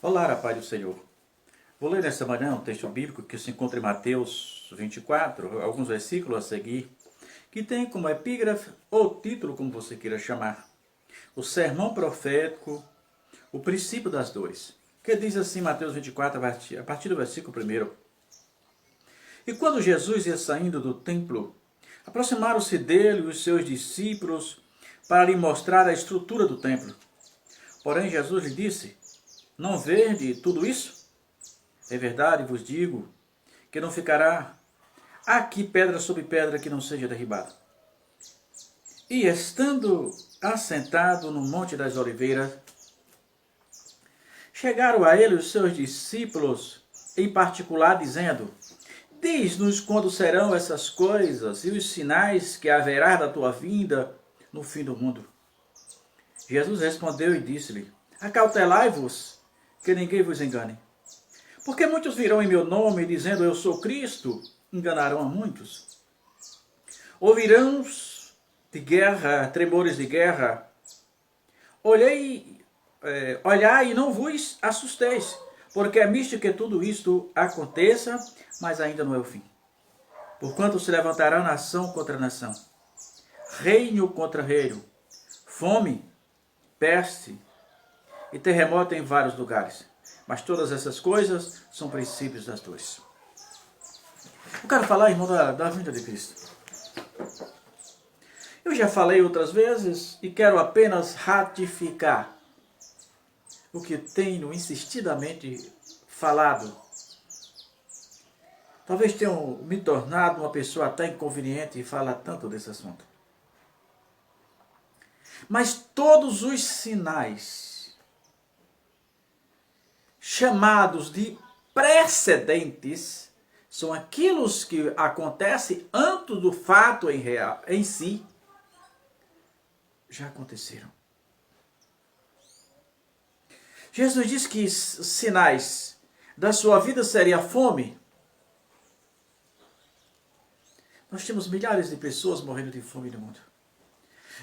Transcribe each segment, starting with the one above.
Olá, a paz do Senhor. Vou ler nessa manhã um texto bíblico que se encontra em Mateus 24, alguns versículos a seguir, que tem como epígrafe ou título, como você queira chamar, o sermão profético, o princípio das dores. Que diz assim, Mateus 24, a partir do versículo 1. E quando Jesus ia saindo do templo, aproximaram-se dele os seus discípulos para lhe mostrar a estrutura do templo. Porém, Jesus lhe disse: Não vede tudo isso? É verdade, vos digo, que não ficará aqui pedra sobre pedra que não seja derribada. E estando assentado no Monte das Oliveiras, chegaram a ele os seus discípulos, em particular, dizendo: Diz-nos quando serão essas coisas e os sinais que haverá da tua vinda no fim do mundo. Jesus respondeu e disse-lhe: Acautelai-vos, que ninguém vos engane. Porque muitos virão em meu nome, dizendo eu sou Cristo, enganarão a muitos. Ouvirão de guerra, tremores de guerra. Olhai e não vos assusteis, porque é misto que tudo isto aconteça, mas ainda não é o fim. Porquanto se levantará nação contra nação, reino contra reino, fome, peste e terremoto em vários lugares. Mas todas essas coisas são princípios das dores. Eu quero falar, irmão, da vinda de Cristo. Eu já falei outras vezes e quero apenas ratificar o que tenho insistidamente falado. Talvez tenham me tornado uma pessoa até inconveniente e falar tanto desse assunto. Mas todos os sinais chamados de precedentes são aquilo que acontece antes do fato em si, já aconteceram. Jesus disse que os sinais da sua vida seria fome. Nós temos milhares de pessoas morrendo de fome no mundo.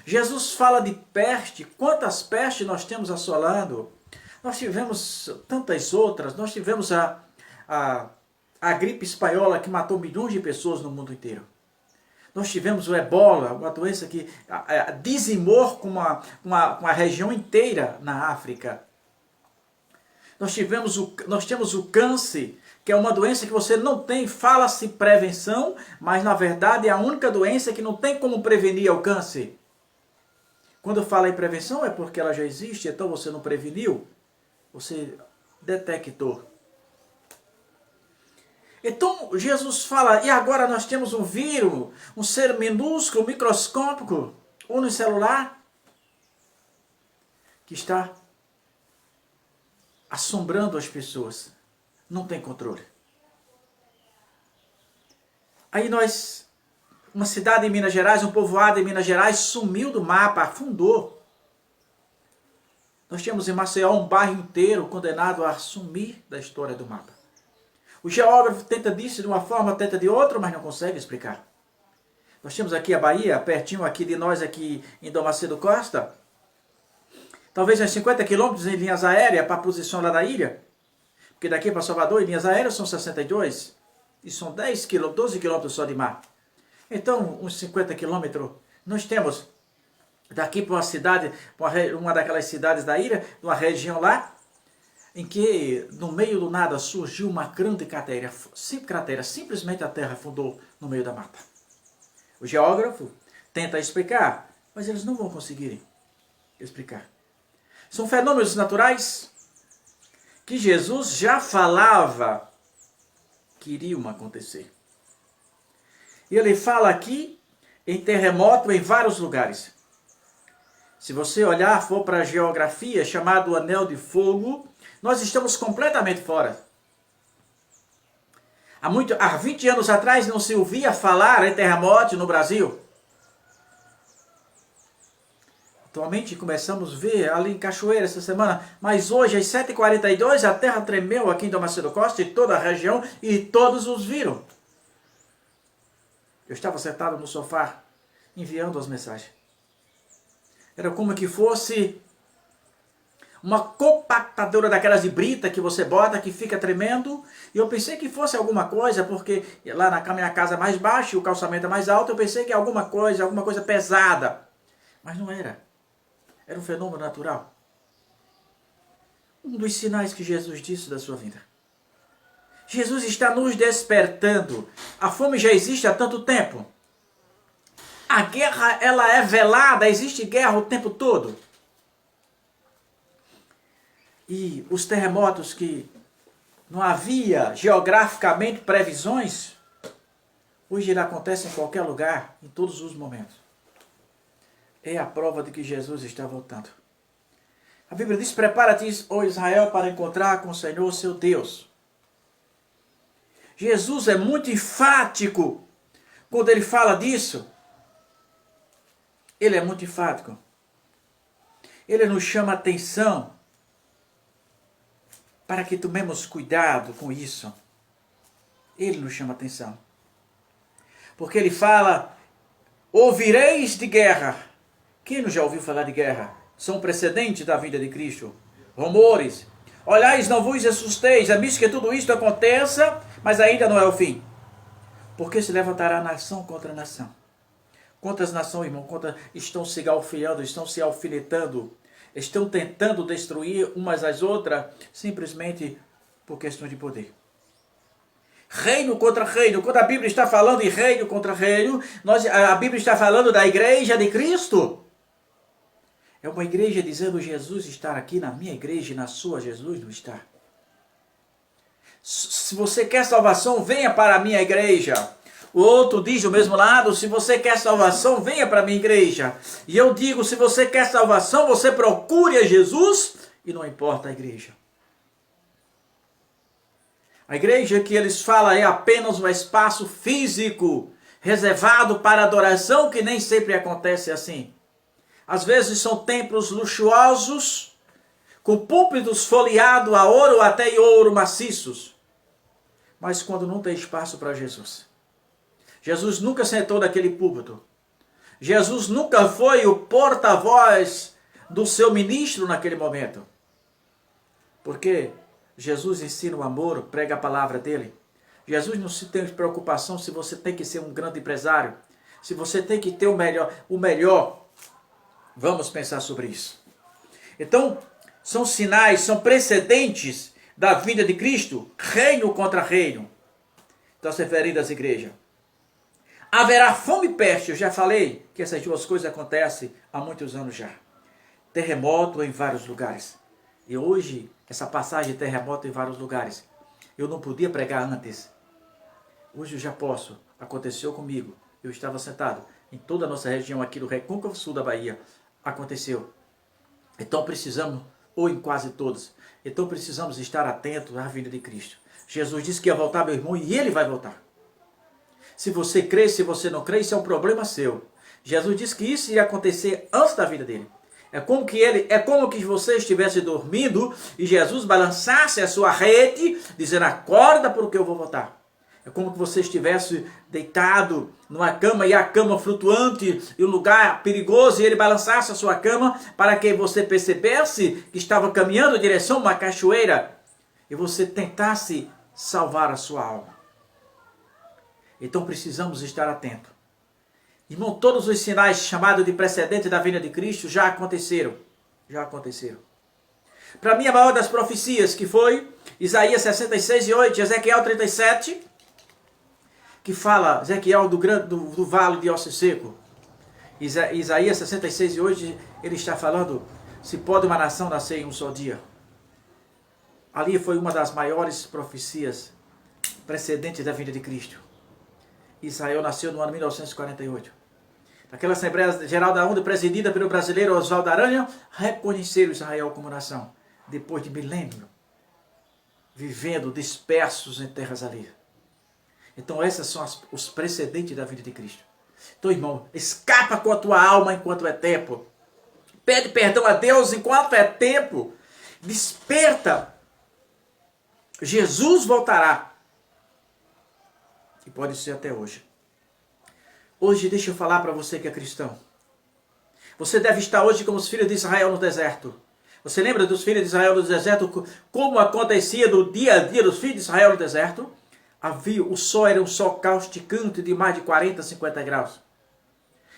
Jesus fala de peste. Quantas pestes nós temos assolando? Nós tivemos tantas outras. Nós tivemos a gripe espanhola que matou milhões de pessoas no mundo inteiro. Nós tivemos o ebola, uma doença que dizimou com uma região inteira na África. Nós temos o câncer, que é uma doença que você não tem, fala-se prevenção, mas na verdade é a única doença que não tem como prevenir o câncer. Quando fala em prevenção é porque ela já existe, então você não preveniu, você detectou. Então Jesus fala, e agora nós temos um vírus, um ser minúsculo, microscópico, unicelular, que está assombrando as pessoas. Não tem controle. Aí uma cidade em Minas Gerais, um povoado em Minas Gerais, sumiu do mapa, afundou. Nós tínhamos em Maceió um bairro inteiro condenado a sumir da história do mapa. O geógrafo tenta disso de uma forma, tenta de outra, mas não consegue explicar. Nós temos aqui a Bahia, pertinho aqui de nós, aqui em Dom Macedo Costa. Talvez uns 50 quilômetros em linhas aéreas para a posição lá da ilha. Porque daqui para Salvador, em linhas aéreas, são 62. E são 12 quilômetros só de mar. Então, uns 50 quilômetros, nós temos daqui para uma cidade, uma daquelas cidades da ilha, uma região lá, em que no meio do nada surgiu uma grande cratera, simplesmente a terra afundou no meio da mata. O geógrafo tenta explicar, mas eles não vão conseguir explicar. São fenômenos naturais que Jesus já falava que iriam acontecer. E ele fala aqui em terremoto em vários lugares. Se você olhar, for para a geografia, chamado Anel de Fogo, nós estamos completamente fora. Há 20 anos atrás não se ouvia falar em terremoto no Brasil. Atualmente começamos a ver ali em Cachoeira essa semana, mas hoje às 7h42 a terra tremeu aqui em Dom Macedo Costa e toda a região e todos os viram. Eu estava sentado no sofá enviando as mensagens. Era como que fosse uma compactadora daquelas de brita que você bota, que fica tremendo. E eu pensei que fosse alguma coisa, porque lá na minha casa é mais baixa e o calçamento é mais alto, eu pensei que alguma coisa pesada. Mas não era. Era um fenômeno natural. Um dos sinais que Jesus disse da sua vida. Jesus está nos despertando. A fome já existe há tanto tempo. A guerra, ela é velada, existe guerra o tempo todo. E os terremotos que não havia geograficamente previsões, hoje ele acontece em qualquer lugar, em todos os momentos. É a prova de que Jesus está voltando. A Bíblia diz, prepara-te, ó Israel, para encontrar com o Senhor, seu Deus. Jesus é muito enfático quando ele fala disso. Ele é muito enfático. Ele nos chama a atenção para que tomemos cuidado com isso. Ele nos chama a atenção. Porque ele fala, ouvireis de guerra. Quem não já ouviu falar de guerra? São precedentes da vinda de Cristo. Rumores. Olhais, não vos assusteis, é misto que tudo isto aconteça, mas ainda não é o fim. Porque se levantará nação contra nação. Quantas nações, irmão, estão se galfeando, estão se alfinetando, estão tentando destruir umas às outras, simplesmente por questão de poder. Reino contra reino. Quando a Bíblia está falando em reino contra reino, a Bíblia está falando da igreja de Cristo. É uma igreja dizendo, Jesus está aqui na minha igreja e na sua, Jesus não está. Se você quer salvação, venha para a minha igreja. O outro diz do mesmo lado, se você quer salvação, venha para a minha igreja. E eu digo, se você quer salvação, você procure a Jesus e não importa a igreja. A igreja que eles falam é apenas um espaço físico, reservado para adoração, que nem sempre acontece assim. Às vezes são templos luxuosos, com púlpitos folheados a ouro ou até em ouro maciços. Mas quando não tem espaço para Jesus. Jesus nunca sentou naquele púlpito. Jesus nunca foi o porta-voz do seu ministro naquele momento. Porque Jesus ensina o amor, prega a palavra dele. Jesus não se tem preocupação se você tem que ser um grande empresário, se você tem que ter o melhor. Vamos pensar sobre isso. Então, são sinais, são precedentes da vinda de Cristo, reino contra reino. Então, se referindo às igrejas. Haverá fome e peste, eu já falei que essas duas coisas acontecem há muitos anos já. Terremoto em vários lugares. E hoje, essa passagem de terremoto em vários lugares, eu não podia pregar antes. Hoje eu já posso. Aconteceu comigo. Eu estava sentado em toda a nossa região aqui do Recôncavo Sul da Bahia. Aconteceu. Então precisamos, ou em quase todos, então precisamos estar atentos à vinda de Cristo. Jesus disse que ia voltar, meu irmão, e ele vai voltar. Se você crê, se você não crê, isso é um problema seu. Jesus disse que isso ia acontecer antes da vida dele. É como que você estivesse dormindo e Jesus balançasse a sua rede, dizendo, acorda porque eu vou voltar. É como que você estivesse deitado numa cama e a cama flutuante e um lugar perigoso e ele balançasse a sua cama para que você percebesse que estava caminhando em direção a uma cachoeira e você tentasse salvar a sua alma. Então precisamos estar atentos. Irmão, todos os sinais chamados de precedente da vinda de Cristo já aconteceram. Já aconteceram. Para mim, a maior das profecias, que foi Isaías 66:8, Ezequiel 37, que fala, Ezequiel do vale de Osso Seco. Isaías 66:8, ele está falando, se pode uma nação nascer em um só dia. Ali foi uma das maiores profecias precedentes da vinda de Cristo. Israel nasceu no ano 1948. Aquela Assembleia Geral da ONU, presidida pelo brasileiro Oswaldo Aranha, reconheceram Israel como nação, depois de milênio, vivendo dispersos em terras alheias. Então esses são os precedentes da vida de Cristo. Então, irmão, escapa com a tua alma enquanto é tempo. Pede perdão a Deus enquanto é tempo. Desperta. Jesus voltará. E pode ser até hoje. Hoje, deixa eu falar para você que é cristão. Você deve estar hoje como os filhos de Israel no deserto. Você lembra dos filhos de Israel no deserto? Como acontecia no dia a dia dos filhos de Israel no deserto? O sol era um sol causticante de mais de 40, 50 graus.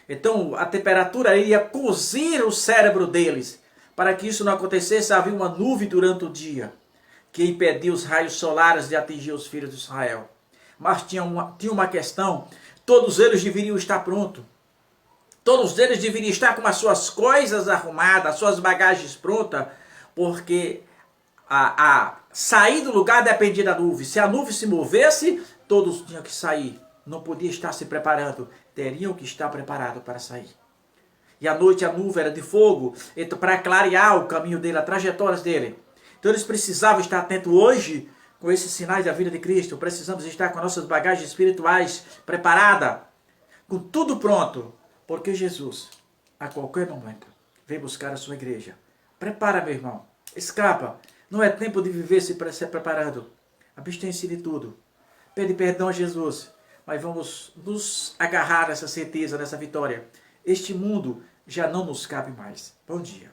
Então a temperatura iria cozir o cérebro deles. Para que isso não acontecesse, havia uma nuvem durante o dia, que impedia os raios solares de atingir os filhos de Israel. Mas tinha uma questão: todos eles deveriam estar prontos. Todos eles deveriam estar com as suas coisas arrumadas, as suas bagagens prontas, porque a sair do lugar dependia da nuvem. Se a nuvem se movesse, todos tinham que sair. Não podia estar se preparando, teriam que estar preparados para sair. E à noite a nuvem era de fogo, então, para clarear o caminho dele, as trajetórias dele. Então eles precisavam estar atentos hoje com esses sinais da vida de Cristo. Precisamos estar com nossas bagagens espirituais preparadas, com tudo pronto, porque Jesus, a qualquer momento, vem buscar a sua igreja. Prepara, meu irmão, escapa. Não é tempo de viver se preparando. Abstém-se de tudo. Pede perdão a Jesus. Mas vamos nos agarrar nessa certeza, nessa vitória. Este mundo já não nos cabe mais. Bom dia.